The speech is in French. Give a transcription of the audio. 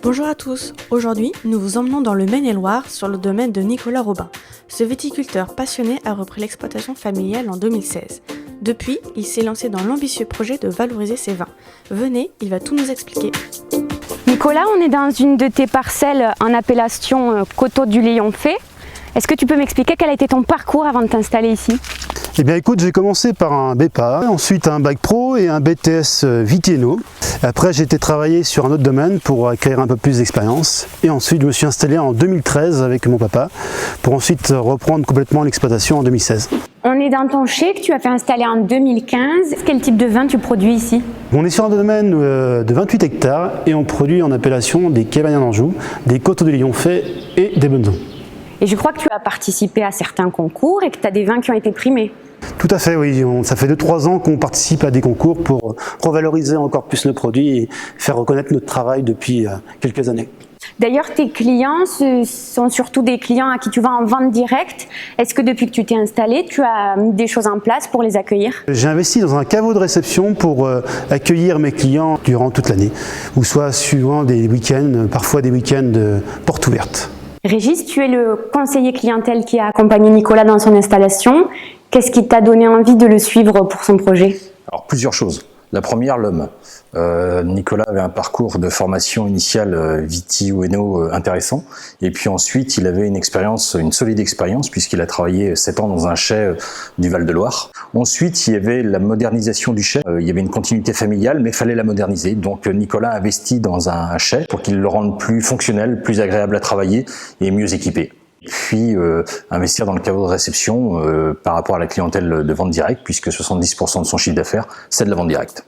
Bonjour à tous, aujourd'hui nous vous emmenons dans le Maine-et-Loire sur le domaine de Nicolas Robin. Ce viticulteur passionné a repris l'exploitation familiale en 2016. Depuis, il s'est lancé dans l'ambitieux projet de valoriser ses vins. Venez, il va tout nous expliquer. Nicolas, on est dans une de tes parcelles en appellation Coteaux du Lion-Fait. Est-ce que tu peux m'expliquer quel a été ton parcours avant de t'installer ici? Eh bien écoute, j'ai commencé par un BEPA, ensuite un bac pro et un BTS Viténo. Après j'ai été travailler sur un autre domaine pour acquérir un peu plus d'expérience. Et ensuite je me suis installé en 2013 avec mon papa pour ensuite reprendre complètement l'exploitation en 2016. On est dans ton chai que tu as fait installer en 2015. Quel type de vin tu produis ici? On est sur un domaine de 28 hectares et on produit en appellation des Cabernet d'Anjou, des Coteaux du Lion-Fait et des Bonnes. Et je crois que tu as participé à certains concours et que tu as des vins qui ont été primés. Tout à fait, oui. Ça fait 2-3 ans qu'on participe à des concours pour revaloriser encore plus le produit et faire reconnaître notre travail depuis quelques années. D'ailleurs, tes clients sont surtout des clients à qui tu vas en vente directe. Est-ce que depuis que tu t'es installé, tu as mis des choses en place pour les accueillir? J'ai investi dans un caveau de réception pour accueillir mes clients durant toute l'année, ou soit suivant des week-ends, parfois des week-ends de portes ouvertes. Régis, tu es le conseiller clientèle qui a accompagné Nicolas dans son installation. Qu'est-ce qui t'a donné envie de le suivre pour son projet? Alors plusieurs choses. La première, l'homme. Nicolas avait un parcours de formation initiale Viti ou Eno intéressant. Et puis ensuite, il avait une solide expérience puisqu'il a travaillé 7 ans dans un chai du Val-de-Loire. Ensuite, il y avait la modernisation du chai. Il y avait une continuité familiale, mais il fallait la moderniser. Donc Nicolas a investi dans un chai pour qu'il le rende plus fonctionnel, plus agréable à travailler et mieux équipé. Puis investir dans le caveau de réception par rapport à la clientèle de vente directe, puisque 70% de son chiffre d'affaires, c'est de la vente directe.